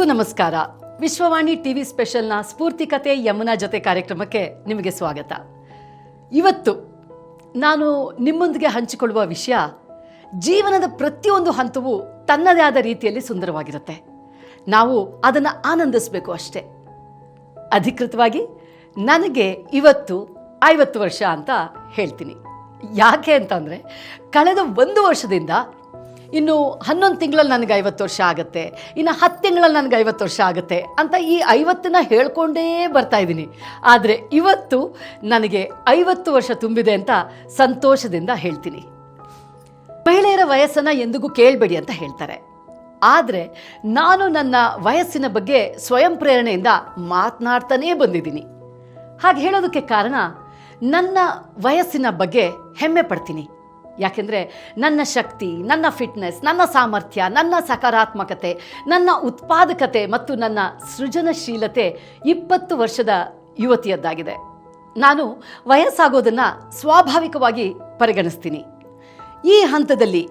ನಮಸ್ಕಾರ. ವಿಶ್ವವಾಣಿ ಟಿವಿ ಸ್ಪೆಷಲ್ನ ಸ್ಫೂರ್ತಿ ಕತೆ ಯಮುನಾ ಜೊತೆ ಕಾರ್ಯಕ್ರಮಕ್ಕೆ ನಿಮಗೆ ಸ್ವಾಗತ. ಇವತ್ತು ನಾನು ನಿಮ್ಮೊಂದಿಗೆ ಹಂಚಿಕೊಳ್ಳುವ ವಿಷಯ, ಜೀವನದ ಪ್ರತಿಯೊಂದು ಹಂತವೂ ತನ್ನದೇ ಆದ ರೀತಿಯಲ್ಲಿ ಸುಂದರವಾಗಿರುತ್ತೆ. ನಾವು ಅದನ್ನು ಆನಂದಿಸಬೇಕು ಅಷ್ಟೇ. ಅಧಿಕೃತವಾಗಿ ನನಗೆ ಇವತ್ತು 50 ವರ್ಷ ಅಂತ ಹೇಳ್ತೀನಿ. ಯಾಕೆ ಅಂತಂದರೆ, ಕಳೆದ 1 ವರ್ಷದಿಂದ ಇನ್ನು 11 ತಿಂಗಳಲ್ಲಿ ನನಗೆ 50 ವರ್ಷ ಆಗುತ್ತೆ, ಇನ್ನು 10 ತಿಂಗಳಲ್ಲಿ ನನಗೆ 50 ವರ್ಷ ಆಗುತ್ತೆ ಅಂತ ಈ 50ನ ಹೇಳ್ಕೊಂಡೇ ಬರ್ತಾ ಇದ್ದೀನಿ. ಆದರೆ ಇವತ್ತು ನನಗೆ 50 ವರ್ಷ ತುಂಬಿದೆ ಅಂತ ಸಂತೋಷದಿಂದ ಹೇಳ್ತೀನಿ. ಮಹಿಳೆಯರ ವಯಸ್ಸನ್ನು ಎಂದಿಗೂ ಕೇಳಬೇಡಿ ಅಂತ ಹೇಳ್ತಾರೆ. ಆದರೆ ನಾನು ನನ್ನ ವಯಸ್ಸಿನ ಬಗ್ಗೆ ಸ್ವಯಂ ಪ್ರೇರಣೆಯಿಂದ ಮಾತನಾಡ್ತಾನೇ ಬಂದಿದ್ದೀನಿ. ಹಾಗೆ ಹೇಳೋದಕ್ಕೆ ಕಾರಣ, ನನ್ನ ವಯಸ್ಸಿನ ಬಗ್ಗೆ ಹೆಮ್ಮೆ ಪಡ್ತೀನಿ. ಯಾಕೆಂದರೆ ನನ್ನ ಶಕ್ತಿ, ನನ್ನ ಫಿಟ್ನೆಸ್, ನನ್ನ ಸಾಮರ್ಥ್ಯ, ನನ್ನ ಸಕಾರಾತ್ಮಕತೆ, ನನ್ನ ಉತ್ಪಾದಕತೆ ಮತ್ತು ನನ್ನ ಸೃಜನಶೀಲತೆ 20 ವರ್ಷದ ಯುವತಿಯದ್ದಾಗಿದೆ. ನಾನು ವಯಸ್ಸಾಗೋದನ್ನು ಸ್ವಾಭಾವಿಕವಾಗಿ ಪರಿಗಣಿಸ್ತೀನಿ. ಈ ಹಂತದಲ್ಲಿ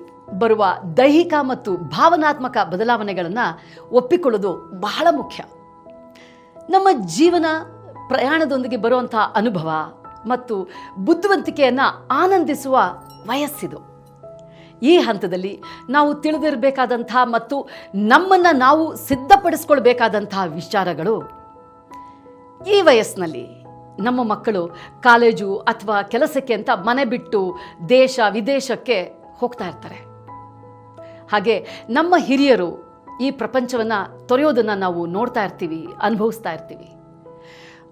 ಬರುವ ದೈಹಿಕ ಮತ್ತು ಭಾವನಾತ್ಮಕ ಬದಲಾವಣೆಗಳನ್ನು ಒಪ್ಪಿಕೊಳ್ಳೋದು ಬಹಳ ಮುಖ್ಯ. ನಮ್ಮ ಜೀವನ ಪ್ರಯಾಣದೊಂದಿಗೆ ಬರುವಂಥ ಅನುಭವ ಮತ್ತು ಬುದ್ಧಿವಂತಿಕೆಯನ್ನು ಆನಂದಿಸುವ ವಯಸ್ಸಿದು. ಈ ಹಂತದಲ್ಲಿ ನಾವು ತಿಳಿದಿರಬೇಕಾದಂಥ ಮತ್ತು ನಮ್ಮನ್ನು ನಾವು ಸಿದ್ಧಪಡಿಸ್ಕೊಳ್ಬೇಕಾದಂಥ ವಿಚಾರಗಳು, ಈ ವಯಸ್ಸಿನಲ್ಲಿ ನಮ್ಮ ಮಕ್ಕಳು ಕಾಲೇಜು ಅಥವಾ ಕೆಲಸಕ್ಕೆ ಅಂತ ಮನೆ ಬಿಟ್ಟು ದೇಶ ವಿದೇಶಕ್ಕೆ ಹೋಗ್ತಾ ಇರ್ತಾರೆ. ಹಾಗೆ ನಮ್ಮ ಹಿರಿಯರು ಈ ಪ್ರಪಂಚವನ್ನು ತೊರೆಯೋದನ್ನು ನಾವು ನೋಡ್ತಾ ಇರ್ತೀವಿ, ಅನುಭವಿಸ್ತಾ ಇರ್ತೀವಿ.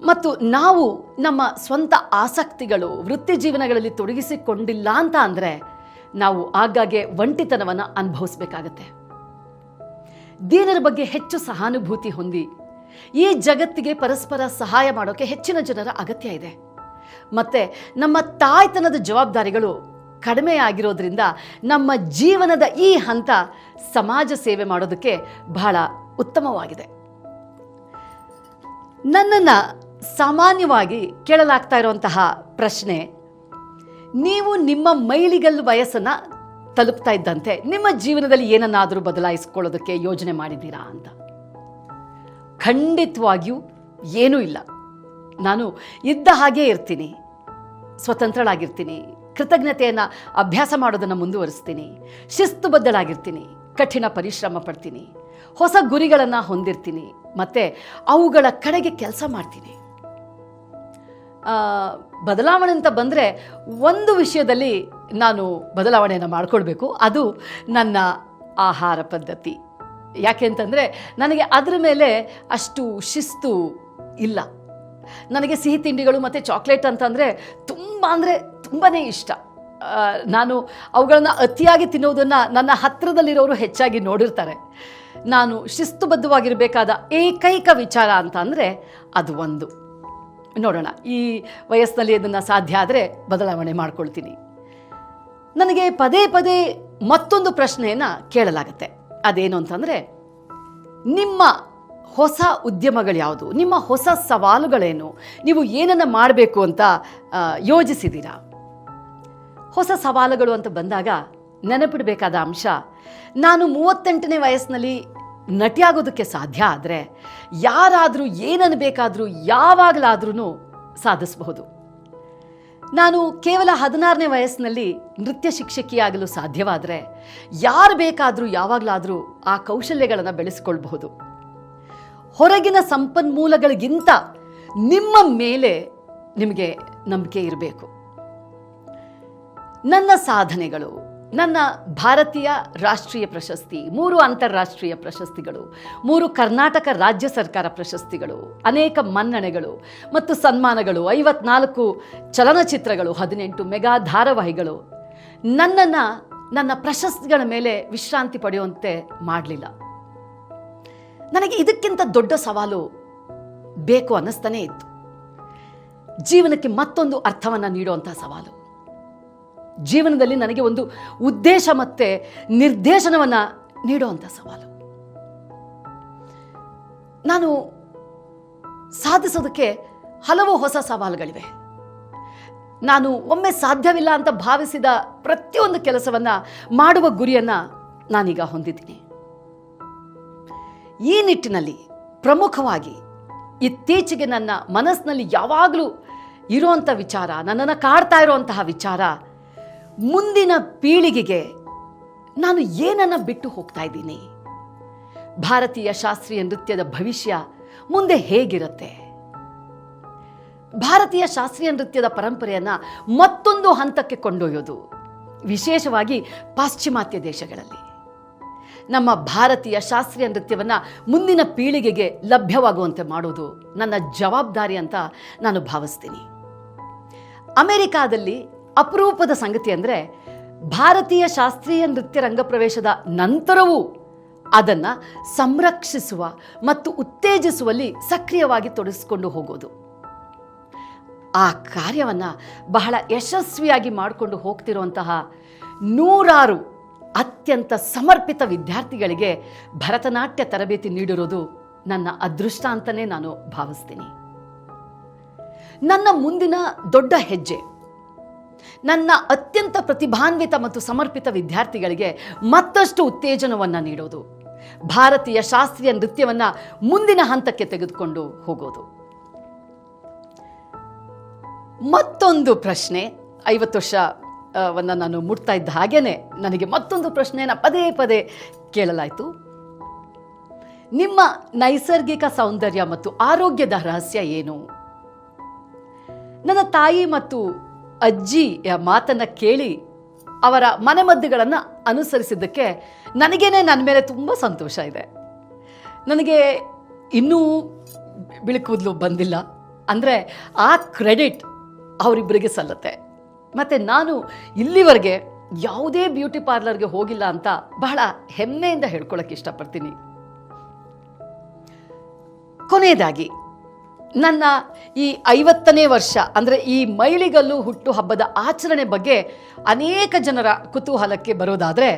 ಮತ್ತು ನಾವು ನಮ್ಮ ಸ್ವಂತ ಆಸಕ್ತಿಗಳು, ವೃತ್ತಿ ಜೀವನಗಳಲ್ಲಿ ತೊಡಗಿಸಿಕೊಂಡಿಲ್ಲ ಅಂತ ಅಂದರೆ ನಾವು ಆಗಾಗ್ಗೆ ಒಂಟಿತನವನ್ನು ಅನುಭವಿಸ್ಬೇಕಾಗತ್ತೆ. ದೀನರ ಬಗ್ಗೆ ಹೆಚ್ಚು ಸಹಾನುಭೂತಿ ಹೊಂದಿ ಈ ಜಗತ್ತಿಗೆ ಪರಸ್ಪರ ಸಹಾಯ ಮಾಡೋಕ್ಕೆ ಹೆಚ್ಚಿನ ಜನರ ಅಗತ್ಯ ಇದೆ. ಮತ್ತು ನಮ್ಮ ತಾಯ್ತನದ ಜವಾಬ್ದಾರಿಗಳು ಕಡಿಮೆ ಆಗಿರೋದ್ರಿಂದ ನಮ್ಮ ಜೀವನದ ಈ ಹಂತ ಸಮಾಜ ಸೇವೆ ಮಾಡೋದಕ್ಕೆ ಬಹಳ ಉತ್ತಮವಾಗಿದೆ. ನನ್ನನ್ನು ಸಾಮಾನ್ಯವಾಗಿ ಕೇಳಲಾಗ್ತಾ ಇರುವಂತಹ ಪ್ರಶ್ನೆ, ನೀವು ನಿಮ್ಮ ಮೈಲಿಗಲ್ಲು ವಯಸ್ಸನ್ನು ತಲುಪ್ತಾ ಇದ್ದಂತೆ ನಿಮ್ಮ ಜೀವನದಲ್ಲಿ ಏನನ್ನಾದರೂ ಬದಲಾಯಿಸ್ಕೊಳ್ಳೋದಕ್ಕೆ ಯೋಜನೆ ಮಾಡಿದ್ದೀರಾ ಅಂತ. ಖಂಡಿತವಾಗಿಯೂ ಏನೂ ಇಲ್ಲ. ನಾನು ಇದ್ದ ಹಾಗೇ ಇರ್ತೀನಿ, ಸ್ವತಂತ್ರಳಾಗಿರ್ತೀನಿ, ಕೃತಜ್ಞತೆಯನ್ನು ಅಭ್ಯಾಸ ಮಾಡೋದನ್ನು ಮುಂದುವರಿಸ್ತೀನಿ, ಶಿಸ್ತುಬದ್ಧಳಾಗಿರ್ತೀನಿ, ಕಠಿಣ ಪರಿಶ್ರಮ ಪಡ್ತೀನಿ, ಹೊಸ ಗುರಿಗಳನ್ನು ಹೊಂದಿರ್ತೀನಿ ಮತ್ತು ಅವುಗಳ ಕಡೆಗೆ ಕೆಲಸ ಮಾಡ್ತೀನಿ. ಬದಲಾವಣೆ ಅಂತ ಬಂದರೆ ಒಂದು ವಿಷಯದಲ್ಲಿ ನಾನು ಬದಲಾವಣೆಯನ್ನು ಮಾಡಿಕೊಳ್ಬೇಕು, ಅದು ನನ್ನ ಆಹಾರ ಪದ್ಧತಿ. ಯಾಕೆ ಅಂತಂದರೆ ನನಗೆ ಅದರ ಮೇಲೆ ಅಷ್ಟು ಶಿಸ್ತು ಇಲ್ಲ. ನನಗೆ ಸಿಹಿ ತಿಂಡಿಗಳು ಮತ್ತು ಚಾಕ್ಲೇಟ್ ಅಂತಂದರೆ ತುಂಬಾ ಇಷ್ಟ. ನಾನು ಅವುಗಳನ್ನು ಅತಿಯಾಗಿ ತಿನ್ನೋದನ್ನು ನನ್ನ ಹತ್ತಿರದಲ್ಲಿರೋರು ಹೆಚ್ಚಾಗಿ ನೋಡಿರ್ತಾರೆ. ನಾನು ಶಿಸ್ತುಬದ್ಧವಾಗಿರಬೇಕಾದ ಏಕೈಕ ವಿಚಾರ ಅಂತ ಅಂದರೆ ಅದು ಒಂದು. ನೋಡೋಣ, ಈ ವಯಸ್ಸಿನಲ್ಲಿ ಅದನ್ನು ಸಾಧ್ಯ ಆದರೆ ಬದಲಾವಣೆ ಮಾಡ್ಕೊಳ್ತೀನಿ. ನನಗೆ ಪದೇ ಪದೇ ಮತ್ತೊಂದು ಪ್ರಶ್ನೆಯನ್ನು ಕೇಳಲಾಗುತ್ತೆ. ಅದೇನು ಅಂತಂದರೆ, ನಿಮ್ಮ ಹೊಸ ಉದ್ಯಮಗಳು ಯಾವುದು, ನಿಮ್ಮ ಹೊಸ ಸವಾಲುಗಳೇನು, ನೀವು ಏನನ್ನು ಮಾಡಬೇಕು ಅಂತ ಯೋಜಿಸಿದ್ದೀರಾ? ಹೊಸ ಸವಾಲುಗಳು ಅಂತ ಬಂದಾಗ ನೆನಪಿಡಬೇಕಾದ ಅಂಶ, ನಾನು 38ನೇ ವಯಸ್ಸಿನಲ್ಲಿ ನಟಿಯಾಗೋದಕ್ಕೆ ಸಾಧ್ಯ ಆದರೆ ಯಾರಾದರೂ ಏನನ್ನು ಬೇಕಾದರೂ ಯಾವಾಗಲಾದ್ರೂ ಸಾಧಿಸಬಹುದು. ನಾನು ಕೇವಲ 16ನೇ ವಯಸ್ಸಿನಲ್ಲಿ ನೃತ್ಯ ಶಿಕ್ಷಕಿಯಾಗಲು ಸಾಧ್ಯವಾದರೆ ಯಾರು ಬೇಕಾದರೂ ಯಾವಾಗಲಾದರೂ ಆ ಕೌಶಲ್ಯಗಳನ್ನು ಬೆಳೆಸಿಕೊಳ್ಬಹುದು. ಹೊರಗಿನ ಸಂಪನ್ಮೂಲಗಳಿಗಿಂತ ನಿಮ್ಮ ಮೇಲೆ ನಿಮಗೆ ನಂಬಿಕೆ ಇರಬೇಕು. ನನ್ನ ಸಾಧನೆಗಳು, ನನ್ನ ಭಾರತೀಯ ರಾಷ್ಟ್ರೀಯ ಪ್ರಶಸ್ತಿ, 3 ಅಂತಾರಾಷ್ಟ್ರೀಯ ಪ್ರಶಸ್ತಿಗಳು, 3 ಕರ್ನಾಟಕ ರಾಜ್ಯ ಸರ್ಕಾರ ಪ್ರಶಸ್ತಿಗಳು, ಅನೇಕ ಮನ್ನಣೆಗಳು ಮತ್ತು ಸನ್ಮಾನಗಳು, 54 ಚಲನಚಿತ್ರಗಳು, 18 ಮೆಗಾ ಧಾರಾವಾಹಿಗಳು ನನ್ನನ್ನು ನನ್ನ ಪ್ರಶಸ್ತಿಗಳ ಮೇಲೆ ವಿಶ್ರಾಂತಿ ಪಡೆಯುವಂತೆ ಮಾಡಲಿಲ್ಲ. ನನಗೆ ಇದಕ್ಕಿಂತ ದೊಡ್ಡ ಸವಾಲು ಬೇಕು ಅನ್ನಿಸ್ತಾನೇ ಇತ್ತು. ಜೀವನಕ್ಕೆ ಮತ್ತೊಂದು ಅರ್ಥವನ್ನು ನೀಡುವಂಥ ಸವಾಲು, ಜೀವನದಲ್ಲಿ ನನಗೆ ಒಂದು ಉದ್ದೇಶ ಮತ್ತು ನಿರ್ದೇಶನವನ್ನು ನೀಡುವಂಥ ಸವಾಲು. ನಾನು ಸಾಧಿಸೋದಕ್ಕೆ ಹಲವು ಹೊಸ ಸವಾಲುಗಳಿವೆ. ನಾನು ಒಮ್ಮೆ ಸಾಧ್ಯವಿಲ್ಲ ಅಂತ ಭಾವಿಸಿದ ಪ್ರತಿಯೊಂದು ಕೆಲಸವನ್ನು ಮಾಡುವ ಗುರಿಯನ್ನು ನಾನೀಗ ಹೊಂದಿದ್ದೀನಿ. ಈ ನಿಟ್ಟಿನಲ್ಲಿ ಪ್ರಮುಖವಾಗಿ ಇತ್ತೀಚೆಗೆ ನನ್ನ ಮನಸ್ಸಿನಲ್ಲಿ ಯಾವಾಗಲೂ ಇರುವಂಥ ವಿಚಾರ, ನನ್ನನ್ನು ಕಾಡ್ತಾ ಇರುವಂತಹ ವಿಚಾರ, ಮುಂದಿನ ಪೀಳಿಗೆಗೆ ನಾನು ಏನನ್ನು ಬಿಟ್ಟು ಹೋಗ್ತಾ ಇದ್ದೀನಿ, ಭಾರತೀಯ ಶಾಸ್ತ್ರೀಯ ನೃತ್ಯದ ಭವಿಷ್ಯ ಮುಂದೆ ಹೇಗಿರುತ್ತೆ, ಭಾರತೀಯ ಶಾಸ್ತ್ರೀಯ ನೃತ್ಯದ ಪರಂಪರೆಯನ್ನು ಮತ್ತೊಂದು ಹಂತಕ್ಕೆ ಕೊಂಡೊಯ್ಯೋದು, ವಿಶೇಷವಾಗಿ ಪಾಶ್ಚಿಮಾತ್ಯ ದೇಶಗಳಲ್ಲಿ ನಮ್ಮ ಭಾರತೀಯ ಶಾಸ್ತ್ರೀಯ ನೃತ್ಯವನ್ನು ಮುಂದಿನ ಪೀಳಿಗೆಗೆ ಲಭ್ಯವಾಗುವಂತೆ ಮಾಡೋದು ನನ್ನ ಜವಾಬ್ದಾರಿ ಅಂತ ನಾನು ಭಾವಿಸ್ತೀನಿ. ಅಮೆರಿಕಾದಲ್ಲಿ ಅಪರೂಪದ ಸಂಗತಿ ಅಂದರೆ ಭಾರತೀಯ ಶಾಸ್ತ್ರೀಯ ನೃತ್ಯ ರಂಗಪ್ರವೇಶದ ನಂತರವೂ ಅದನ್ನು ಸಂರಕ್ಷಿಸುವ ಮತ್ತು ಉತ್ತೇಜಿಸುವಲ್ಲಿ ಸಕ್ರಿಯವಾಗಿ ತೊಡಗಿಸಿಕೊಂಡು ಹೋಗೋದು. ಆ ಕಾರ್ಯವನ್ನು ಬಹಳ ಯಶಸ್ವಿಯಾಗಿ ಮಾಡಿಕೊಂಡು ಹೋಗ್ತಿರುವಂತಹ 100 ಅತ್ಯಂತ ಸಮರ್ಪಿತ ವಿದ್ಯಾರ್ಥಿಗಳಿಗೆ ಭರತನಾಟ್ಯ ತರಬೇತಿ ನೀಡಿರೋದು ನನ್ನ ಅದೃಷ್ಟ ಅಂತಲೇ ನಾನು ಭಾವಿಸ್ತೀನಿ. ನನ್ನ ಮುಂದಿನ ದೊಡ್ಡ ಹೆಜ್ಜೆ ನನ್ನ ಅತ್ಯಂತ ಪ್ರತಿಭಾನ್ವಿತ ಮತ್ತು ಸಮರ್ಪಿತ ವಿದ್ಯಾರ್ಥಿಗಳಿಗೆ ಮತ್ತಷ್ಟು ಉತ್ತೇಜನವನ್ನು ನೀಡೋದು, ಭಾರತೀಯ ಶಾಸ್ತ್ರೀಯ ನೃತ್ಯವನ್ನು ಮುಂದಿನ ಹಂತಕ್ಕೆ ತೆಗೆದುಕೊಂಡು ಹೋಗೋದು. ಮತ್ತೊಂದು ಪ್ರಶ್ನೆ, 50 ವರ್ಷವನ್ನು ನಾನು ಮುಟ್ತಾ ಇದ್ದ ಹಾಗೇನೆ ನನಗೆ ಮತ್ತೊಂದು ಪ್ರಶ್ನೆಯನ್ನು ಪದೇ ಪದೇ ಕೇಳಲಾಯಿತು. ನಿಮ್ಮ ನೈಸರ್ಗಿಕ ಸೌಂದರ್ಯ ಮತ್ತು ಆರೋಗ್ಯದ ರಹಸ್ಯ ಏನು? ನನ್ನ ತಾಯಿ ಮತ್ತು ಅಜ್ಜಿಯ ಮಾತನ್ನು ಕೇಳಿ ಅವರ ಮನೆಮದ್ದುಗಳನ್ನು ಅನುಸರಿಸಿದ್ದಕ್ಕೆ ನನಗೇನೆ ನನ್ನ ಮೇಲೆ ತುಂಬ ಸಂತೋಷ ಇದೆ. ನನಗೆ ಇನ್ನೂ ಬಿಳಿ ಕೂದಲು ಬಂದಿಲ್ಲ ಅಂದರೆ ಆ ಕ್ರೆಡಿಟ್ ಅವರಿಬ್ಬರಿಗೆ ಸಲ್ಲತ್ತೆ. ಮತ್ತು ನಾನು ಇಲ್ಲಿವರೆಗೆ ಯಾವುದೇ ಬ್ಯೂಟಿ ಪಾರ್ಲರ್ಗೆ ಹೋಗಿಲ್ಲ ಅಂತ ಬಹಳ ಹೆಮ್ಮೆಯಿಂದ ಹೇಳ್ಕೊಳ್ಳೋಕ್ಕೆ ಇಷ್ಟಪಡ್ತೀನಿ. ಕೊನೆಯದಾಗಿ ನನ್ನ ಈ 50ನೇ ವರ್ಷ ಅಂದರೆ ಈ ಮೈಲಿಗಲ್ಲು ಹುಟ್ಟು ಹಬ್ಬದ ಆಚರಣೆ ಬಗ್ಗೆ ಅನೇಕ ಜನರ ಕುತೂಹಲಕ್ಕೆ ಬರೋದಾದರೆ,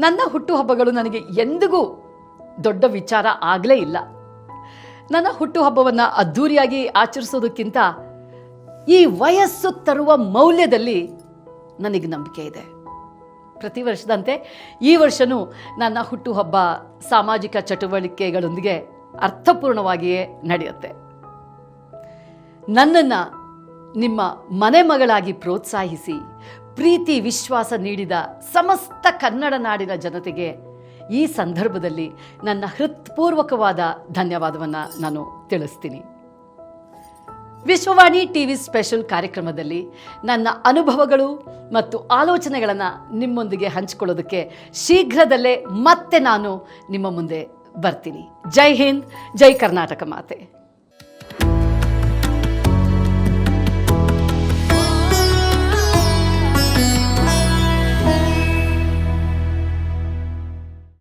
ನನ್ನ ಹುಟ್ಟುಹಬ್ಬಗಳು ನನಗೆ ಎಂದಿಗೂ ದೊಡ್ಡ ವಿಚಾರ ಆಗಲೇ ಇಲ್ಲ. ನನ್ನ ಹುಟ್ಟುಹಬ್ಬವನ್ನು ಅದ್ಧೂರಿಯಾಗಿ ಆಚರಿಸೋದಕ್ಕಿಂತ ಈ ವಯಸ್ಸು ತರುವ ಮೌಲ್ಯದಲ್ಲಿ ನನಗೆ ನಂಬಿಕೆ ಇದೆ. ಪ್ರತಿ ವರ್ಷದಂತೆ ಈ ವರ್ಷವೂ ನನ್ನ ಹುಟ್ಟುಹಬ್ಬ ಸಾಮಾಜಿಕ ಚಟುವಟಿಕೆಗಳೊಂದಿಗೆ ಅರ್ಥಪೂರ್ಣವಾಗಿಯೇ ನಡೆಯುತ್ತೆ. ನನ್ನನ್ನು ನಿಮ್ಮ ಮನೆ ಮಗಳಾಗಿ ಪ್ರೋತ್ಸಾಹಿಸಿ ಪ್ರೀತಿ ವಿಶ್ವಾಸ ನೀಡಿದ ಸಮಸ್ತ ಕನ್ನಡ ನಾಡಿನ ಜನತೆಗೆ ಈ ಸಂದರ್ಭದಲ್ಲಿ ನನ್ನ ಹೃತ್ಪೂರ್ವಕವಾದ ಧನ್ಯವಾದವನ್ನು ನಾನು ತಿಳಿಸ್ತೀನಿ. ವಿಶ್ವವಾಣಿ ಟಿವಿ ಸ್ಪೆಷಲ್ ಕಾರ್ಯಕ್ರಮದಲ್ಲಿ ನನ್ನ ಅನುಭವಗಳು ಮತ್ತು ಆಲೋಚನೆಗಳನ್ನು ನಿಮ್ಮೊಂದಿಗೆ ಹಂಚಿಕೊಳ್ಳೋದಕ್ಕೆ ಶೀಘ್ರದಲ್ಲೇ ಮತ್ತೆ ನಾನು ನಿಮ್ಮ ಮುಂದೆ ಬರ್ತೀನಿ. ಜೈ ಹಿಂದ್, ಜೈ ಕರ್ನಾಟಕ ಮಾತೆ.